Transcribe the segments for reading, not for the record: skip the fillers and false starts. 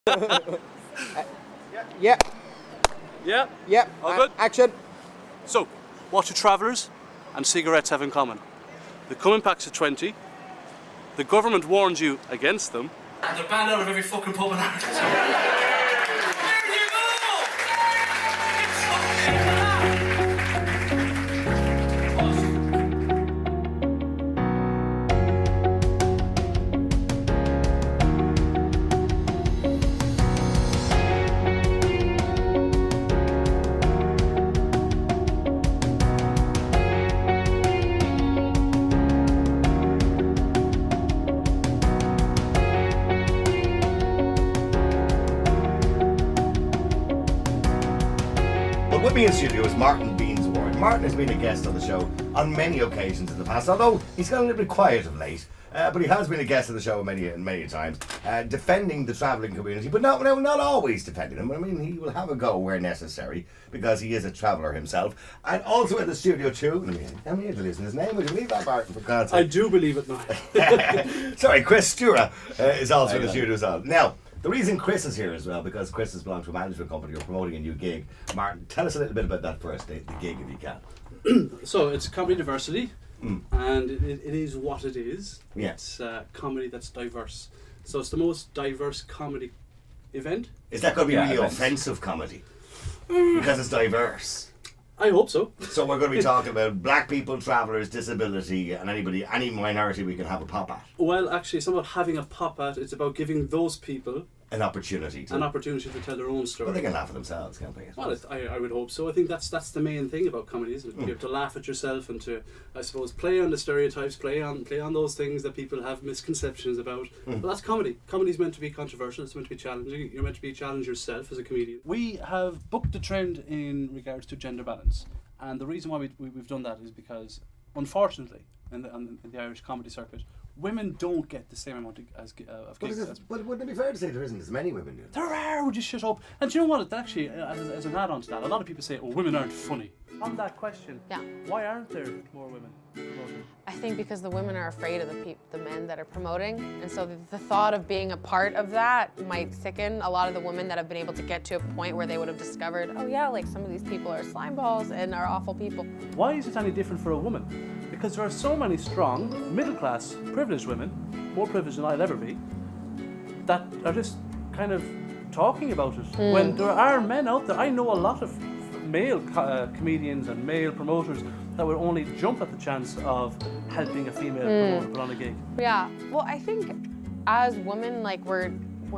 Yeah. Yeah? Yeah. All good? Action. So, what do travellers and cigarettes have in common? They come in packs of 20. The government warns you against them. And they're banned out of every fucking pub in Ireland. There you go! It's fucking With me in studio is Martin Beanz Warde. Martin has been a guest on the show on many occasions in the past, although he's got a little bit quiet of late. But he has been a guest on the show many times, defending the travelling community, but not always defending them. I mean, he will have a go where necessary, because he is a traveller himself. And also in the studio too, how many to listen his name? Would you believe that, Martin, for God's sake? I do believe it now. Sorry, Chris Sture is also in the studio as well. Now, the reason Chris is here as well, because Chris has belonged to a management company, you're promoting a new gig. Martin, tell us a little bit about that first, the gig, if you can. So, it's Comediversity, and it is what it is. Yeah. It's comedy that's diverse. So it's the most diverse comedy event. Is that going to be really offensive comedy? Because it's diverse. I hope so. So we're going to be talking about black people, travellers, disability, and any minority we can have a pop at. Well, actually, it's not about having a pop at. It's about giving those people an opportunity to tell their own story. But they can laugh at themselves, can't they? Well, I would hope so. I think that's the main thing about comedy, isn't it? You have to laugh at yourself and to, I suppose, play on the stereotypes, play on those things that people have misconceptions about. But that's comedy. Comedy's meant to be controversial. It's meant to be challenging. You're meant to be challenge yourself as a comedian. We have booked a trend in regards to gender balance, and the reason why we've done that is because, unfortunately, in the Irish comedy circuit, women don't get the same amount of gigs. But wouldn't it be fair to say there isn't as many women doing it? There are, would you shut up? And do you know what, actually, as an add-on to that, a lot of people say, oh, women aren't funny. On that question, why aren't there more women promoting? I think because the women are afraid of the men that are promoting, and so the thought of being a part of that might sicken a lot of the women that have been able to get to a point where they would have discovered, oh yeah, like some of these people are slime balls and are awful people. Why is it any different for a woman? Because there are so many strong, middle-class, privileged women, more privileged than I'll ever be, that are just kind of talking about it. When there are men out there, I know a lot of male comedians and male promoters that would only jump at the chance of helping a female promoter put on a gig. Yeah, well, I think as women, like we're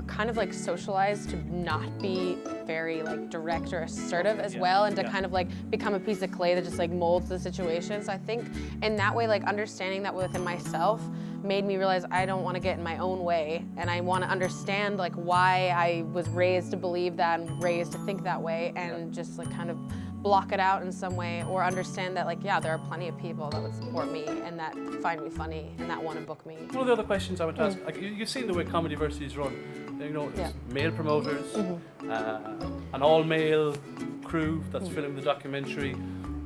kind of like socialized to not be very like direct or assertive as well, and to kind of like become a piece of clay that just like molds the situation. So I think in that way, like understanding that within myself made me realize I don't want to get in my own way, and I want to understand like why I was raised to believe that and raised to think that way, and just like kind of block it out in some way, or understand that like, yeah, there are plenty of people that would support me and that find me funny and that want to book me. One of the other questions I would ask, like, you've seen the way Comediversity is run. You know, it's male promoters, an all-male crew that's filming the documentary,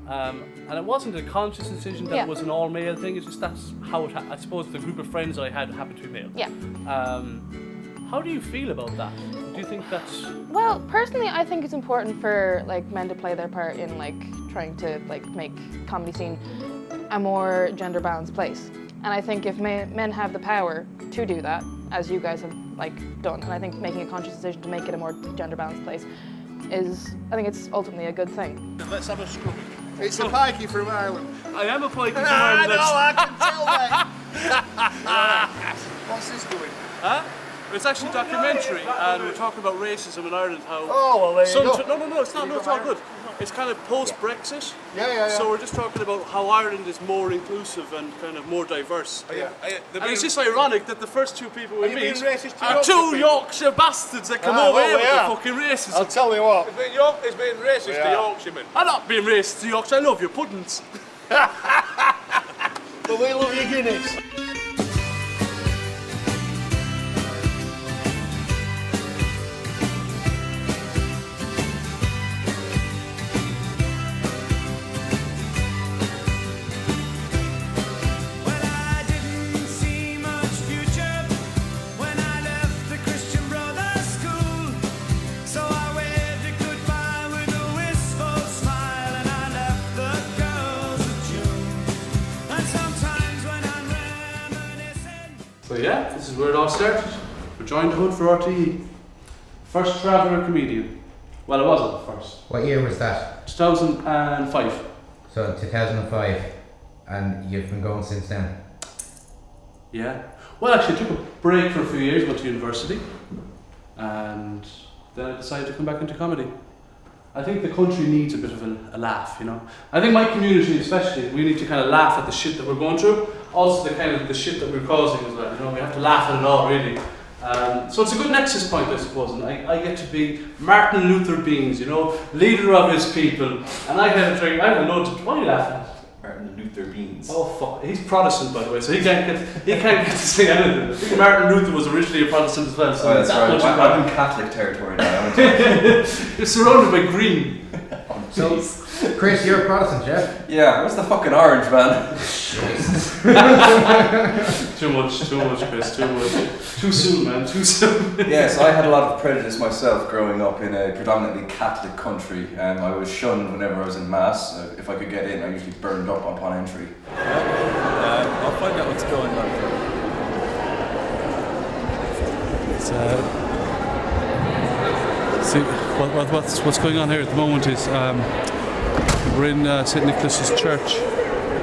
and it wasn't a conscious decision that it was an all-male thing. It's just that's how it. I suppose the group of friends that I had happened to be male. Yeah. How do you feel about that? Do you think that's... Well, personally, I think it's important for like men to play their part in like trying to like make comedy scene a more gender balanced place. And I think if men have the power to do that, as you guys have like done, and I think making a conscious decision to make it a more gender balanced place is, I think it's ultimately a good thing. Let's have a scrub. It's a pikey from Ireland. I am a pikey from Ireland. I can tell that. What's this doing? Huh? It's actually a documentary, and we're talking about racism in Ireland. How well, there you go. No, it's not. No, it's all good. It's kind of post-Brexit. Yeah. So we're just talking about how Ireland is more inclusive and kind of more diverse. Yeah. And it's just ironic that the first two people we meet are two Yorkshire bastards that come over here with the fucking racism. I'll tell you what. It's being racist to Yorkshiremen. I'm not being racist to Yorkshire. I love your puddings. But we love your Guinness. When I left the Christian Brothers School yeah, this is where it all started. We joined the Hood for RTE. First traveller comedian. Well, it wasn't the first. What year was that? 2005. So 2005, and you've been going since then? Yeah. Well, actually, I took a break for a few years, went to university, and then I decided to come back into comedy. I think the country needs a bit of a laugh, you know. I think my community especially, we need to kind of laugh at the shit that we're going through, also the kind of the shit that we're causing as well, you know, we have to laugh at it all really. So it's a good nexus point, I suppose, and I get to be Martin Luther Beanz, you know, leader of his people, and I have a drink, I have a load to, what are you laughing at? Martin Luther Beanz. Oh fuck, he's Protestant by the way, so he can't get to say anything. I think Martin Luther was originally a Protestant as well, so that's right. I'm in Catholic territory now. You're surrounded by green. So, Chris, you're a Protestant, yeah? Yeah, where's the fucking orange, man? Too much, Chris, too much. Too soon, man, too soon. Yes, I had a lot of prejudice myself growing up in a predominantly Catholic country. I was shunned whenever I was in Mass. If I could get in, I usually burned up upon entry. I'll find out what's going on. See, what's going on here at the moment is we're in St Nicholas's Church.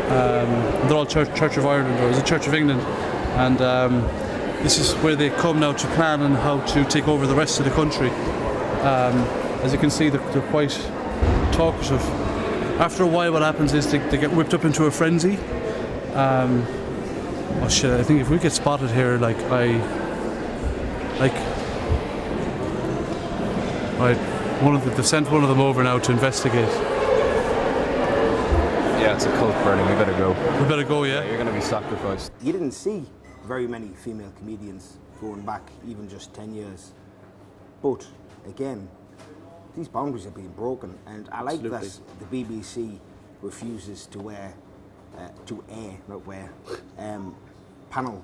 They're all Church of Ireland, or is it Church of England? And this is where they come now to plan on how to take over the rest of the country. As you can see, they're quite talkative. After a while, what happens is they get whipped up into a frenzy. Oh shit! I think if we get spotted here, they've sent one of them over now to investigate. Yeah, it's a cult burning. We better go. We better go, yeah? You're going to be sacrificed. You didn't see very many female comedians going back even just 10 years. But again, these boundaries are being broken, and I like that the BBC refuses to air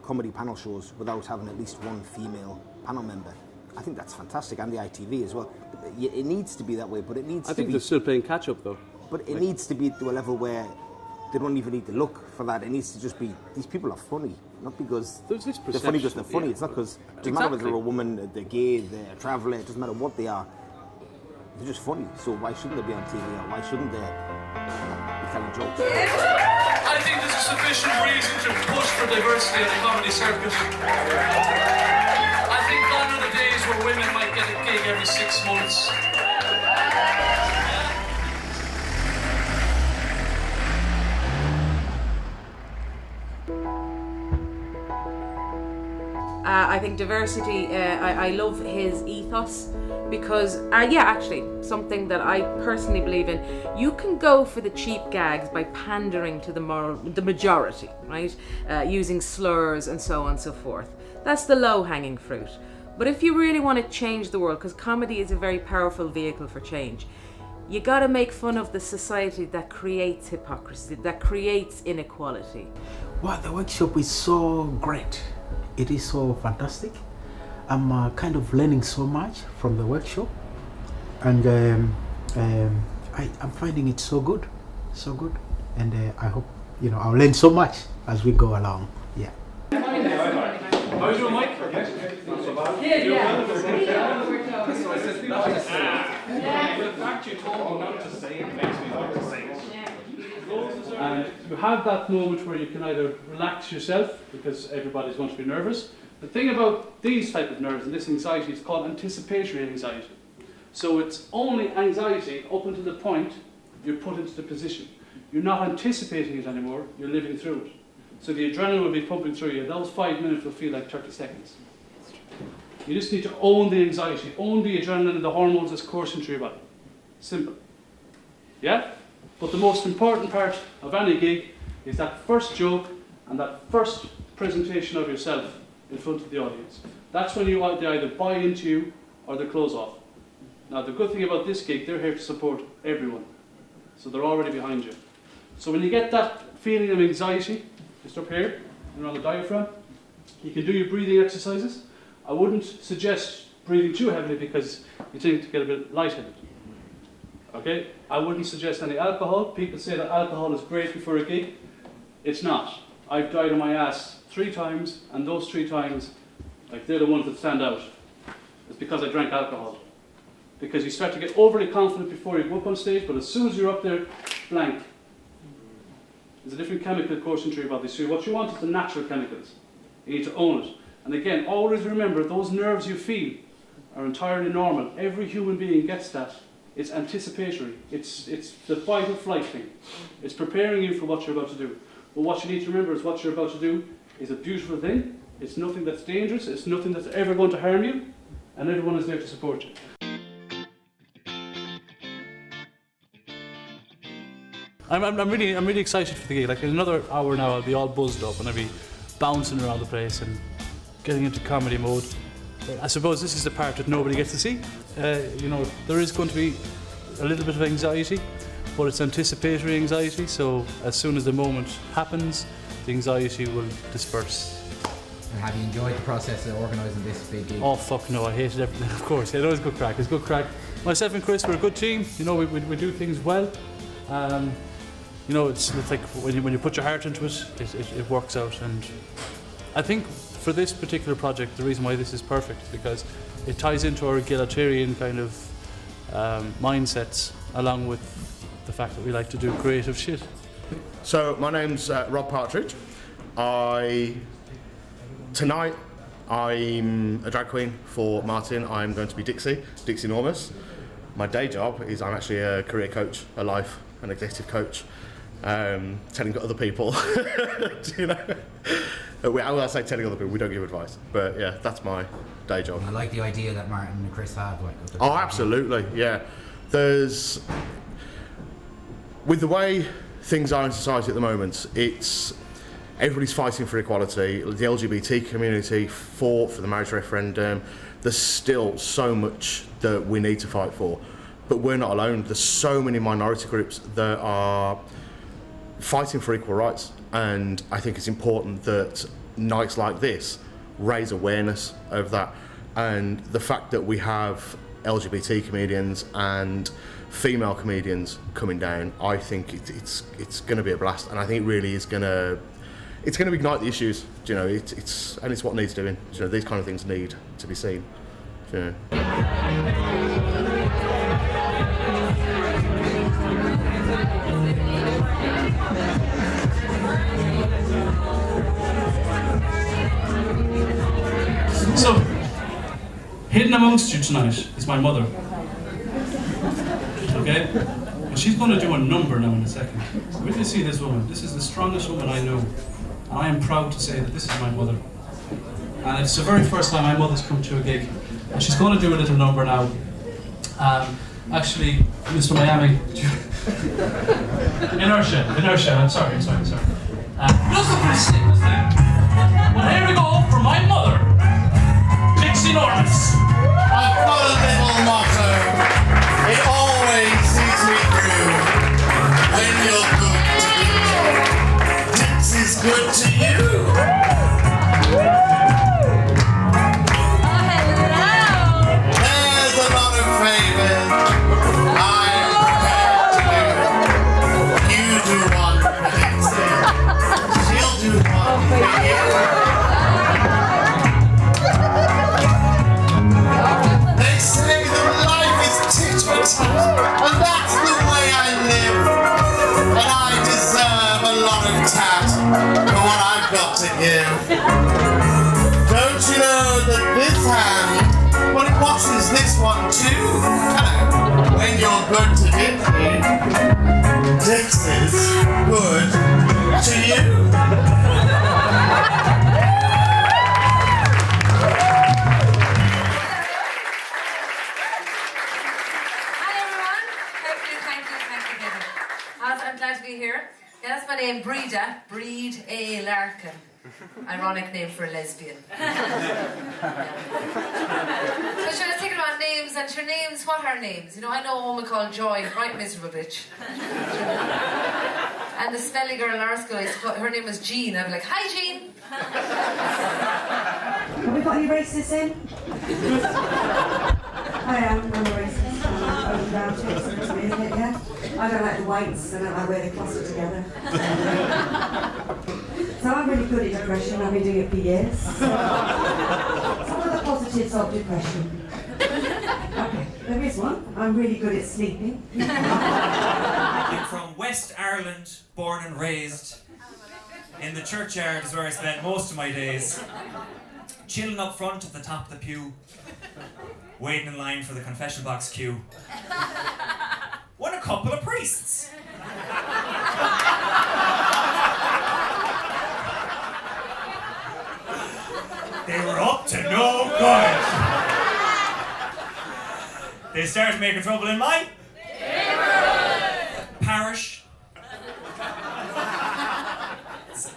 comedy panel shows without having at least one female panel member. I think that's fantastic, and the ITV as well. It needs to be that way, but it needs to be... I think they're still playing catch up though. But it needs to be to a level where they don't even need to look for that. It needs to just be, these people are funny, not because they're funny because they're funny. Yeah. It's not because, it doesn't matter whether they're a woman, they're gay, they're a traveller, it doesn't matter what they are. They're just funny. So why shouldn't they be on TV, or why shouldn't they be telling jokes? I think there's a sufficient reason to push for diversity in the comedy circuit. I think gone are the days where women might get a gig every 6 months. I think diversity, I love his ethos because, actually, something that I personally believe in, you can go for the cheap gags by pandering to the majority, right? Using slurs and so on and so forth. That's the low-hanging fruit. But if you really want to change the world, because comedy is a very powerful vehicle for change, you got to make fun of the society that creates hypocrisy, that creates inequality. Well, the workshop is so great. It is so fantastic. I'm kind of learning so much from the workshop, and I'm finding it so good, and I hope I'll learn so much as we go along. Yeah. How are you doing, Mike? The fact you told me not to say it makes me want to say it. And you have that moment where you can either relax yourself because everybody's going to be nervous. The thing about these type of nerves and this anxiety is called anticipatory anxiety. So it's only anxiety up until the point you're put into the position. You're not anticipating it anymore, you're living through it. So the adrenaline will be pumping through you. Those 5 minutes will feel like 30 seconds. You just need to own the anxiety, own the adrenaline and the hormones that's coursing through your body. Simple. Yeah? But the most important part of any gig is that first joke and that first presentation of yourself in front of the audience. That's when they either buy into you or they close off. Now the good thing about this gig, they're here to support everyone. So they're already behind you. So when you get that feeling of anxiety, just up here, around the diaphragm, you can do your breathing exercises. I wouldn't suggest breathing too heavily because you tend to get a bit lightheaded. Okay? I wouldn't suggest any alcohol. People say that alcohol is great before a gig. It's not. I've died on my ass 3 times, and those 3 times, like they're the ones that stand out. It's because I drank alcohol. Because you start to get overly confident before you go up on stage, but as soon as you're up there, blank. There's a different chemical course in your body. So what you want is the natural chemicals. You need to own it. And again, always remember, those nerves you feel are entirely normal. Every human being gets that. It's anticipatory. It's the fight or flight thing. It's preparing you for what you're about to do. But what you need to remember is what you're about to do is a beautiful thing. It's nothing that's dangerous. It's nothing that's ever going to harm you. And everyone is there to support you. I'm really excited for the gig. Like in another hour now, I'll be all buzzed up and I'll be bouncing around the place and getting into comedy mode. I suppose this is the part that nobody gets to see. You know, there is going to be a little bit of anxiety, but it's anticipatory anxiety. So as soon as the moment happens, the anxiety will disperse. And have you enjoyed the process of organising this big gig? Oh fuck no, I hated everything. Of course, yeah, it was good crack. It's good crack. Myself and Chris, we're a good team. You know, we do things well. You know, it's like when you put your heart into it, it works out. And I think for this particular project, the reason why this is perfect is because it ties into our egalitarian kind of mindsets, along with the fact that we like to do creative shit. So my name's Rob Partridge. Tonight I'm a drag queen for Martin. I'm going to be Dixie Enormous. My day job is I'm actually a career coach, a life and executive coach, telling other people, you know. When I say telling other people, we don't give advice, but yeah, that's my day job. I like the idea that Martin and Chris have. Like, oh, absolutely, yeah. With the way things are in society at the moment, everybody's fighting for equality. The LGBT community fought for the marriage referendum. There's still so much that we need to fight for, but we're not alone. There's so many minority groups that are fighting for equal rights, and I think it's important that nights like this raise awareness of that. And the fact that we have LGBT comedians and female comedians coming down, I think it's going to be a blast, and I think it really is going to ignite the issues. You know, it's what needs doing. You know, these kind of things need to be seen. You know. So, hidden amongst you tonight is my mother. Okay? And she's going to do a number now in a second. Where do you see this woman? This is the strongest woman I know. And I am proud to say that this is my mother. And it's the very first time my mother's come to a gig. And she's going to do a little number now. Actually, Mr. Miami. Inertia, I'm sorry. It doesn't really stick, does it? Well, here we go for my mother. Enormous. I've got a little motto. It always sees me through. When you're good to me, Dixie's good to you. Oh, hello. There's a lot of favors I'm prepared to do. You do one for Dixie. She'll do one for you. And that's the way I live, and I deserve a lot of tat for what I've got to give. Don't you know that this hand, well, it watches this one too? Hello. When you're good to Dixie's good to you. I'm glad to be here. Yeah, that's my name, Breda. Breed A. Larkin. Ironic name for a lesbian. Yeah. So I was thinking about names, and your names, what are names? You know, I know a woman called Joy, right miserable bitch. And the smelly girl in our school, her name was Jean. I'd be like, hi Jean. Have we got any racists in? I am, I'm a racist. Isn't it, yeah? I don't like the whites, I don't like where they cluster together. So I'm really good at depression, I've been doing it for years. Some of the positives of depression. Okay, there is one. I'm really good at sleeping. I'm from West Ireland, born and raised. In the churchyard is where I spend most of my days. Chilling up front at the top of the pew. Waiting in line for the confession box queue. When a couple of priests. They were up to no good. They started making trouble in my parish.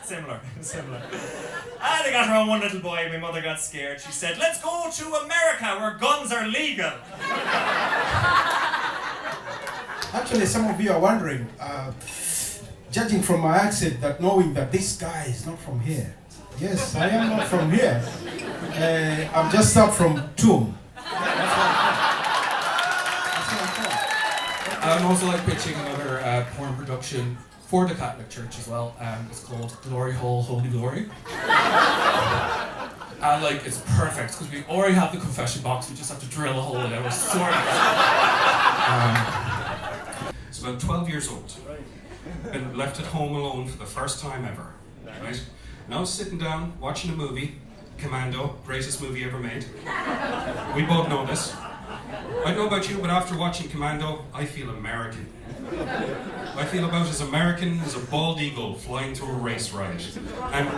Similar. And they got around one little boy, my mother got scared. She said, let's go to America where guns are legal. Actually, some of you are wondering, judging from my accent, that knowing that this guy is not from here. Yes, I am not from here. I'm just up from Toom. I'm also like pitching another porn production for the Catholic Church as well. It's called Glory Hole, Holy Glory. And like, it's perfect because we already have the confession box, we just have to drill a hole in it. We're sorted. It's about 12 years old. Been left at home alone for the first time ever. Right? And I was sitting down watching a movie, Commando, greatest movie ever made. We both know this. I don't know about you, but after watching Commando, I feel American. I feel about as American as a bald eagle flying through a race riot. And,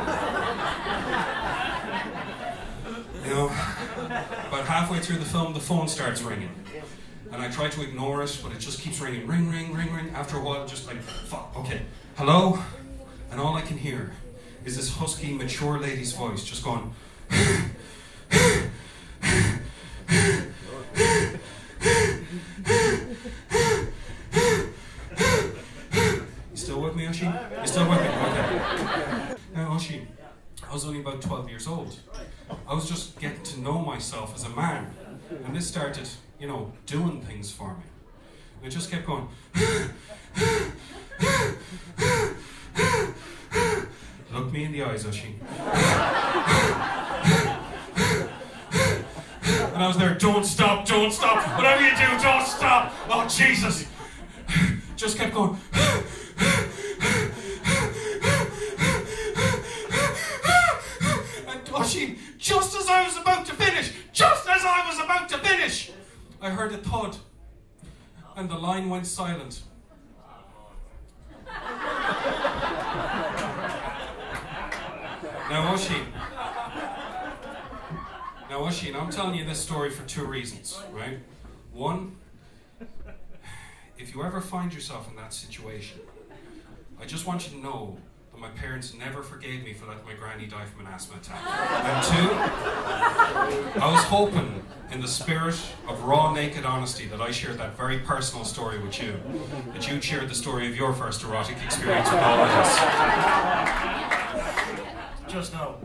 you know, about halfway through the film, the phone starts ringing. And I try to ignore it, but it just keeps ringing. Ring, ring, ring, ring. After a while, just like, fuck, okay. Hello? And all I can hear is this husky, mature lady's voice just going, You still with me, Oisin? You still with me? Okay. Now, Oisin, I was only about 12 years old. I was just getting to know myself as a man. And this started, you know, doing things for me. And it just kept going. Look me in the eyes, Oisin. And I was there, don't stop, whatever you do, don't stop. Oh, Jesus. Just kept going. And Oisin, just as I was about to finish, I heard a thud. And the line went silent. Now, Oisin, I'm telling you this story for two reasons, right? One, if you ever find yourself in that situation, I just want you to know that my parents never forgave me for letting my granny die from an asthma attack. And two, I was hoping, in the spirit of raw, naked honesty, that I shared that very personal story with you, that you'd shared the story of your first erotic experience with all of us. Just now.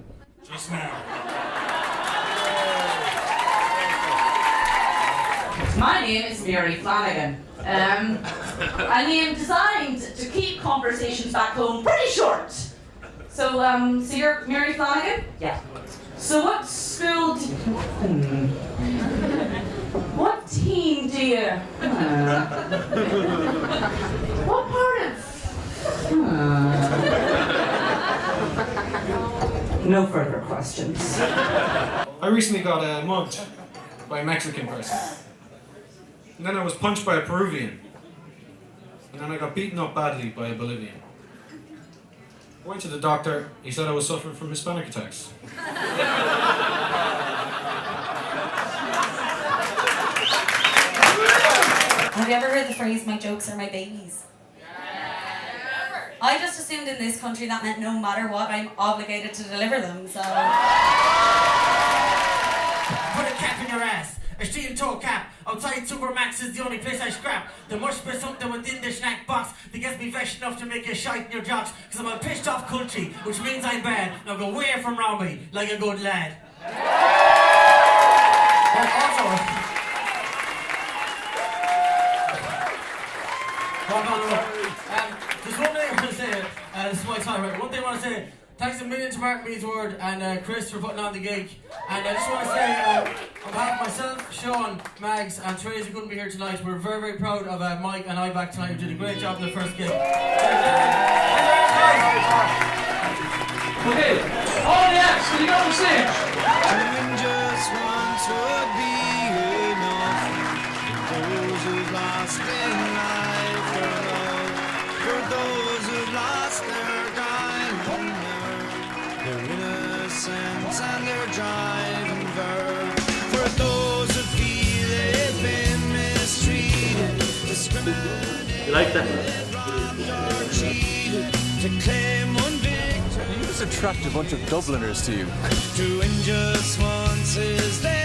My name is Mary Flanagan. A name designed to keep conversations back home pretty short. So you're Mary Flanagan? Yeah. So what school what team do you... what part of... No further questions. I recently got mugged by a Mexican person. And then I was punched by a Peruvian. And then I got beaten up badly by a Bolivian. I went to the doctor, he said I was suffering from Hispanic attacks. Have you ever heard the phrase, my jokes are my babies? I just assumed in this country that meant no matter what, I'm obligated to deliver them, so... Put a cap in your ass. A steel toe cap. Outside Supermax is the only place I scrap. There must be something within the snack box that gets me fresh enough to make you shite in your jocks. Cause I'm a pissed off country, which means I'm bad. Now go away from round me, like a good lad. Just one thing I want to say, this is my time, right? One thing I want to say, thanks a million to Martin Beanz Warde and Chris for putting on the gig. And I just want to say, on behalf of myself, Sean, Mags, and Trace, who couldn't be here tonight, we're very, very proud of Mike and I back tonight, who did a great job in the first gig. Okay, all the acts, can you go on stage? Just once would be enough for those who've lost in life for love, for those who've lost their diamond nerve, their innocence and their driving verve, for those who feel they've been mistreated, discriminated, You like that? or cheated, to claim one victory. You just attract a bunch of Dubliners to you. To win just once is their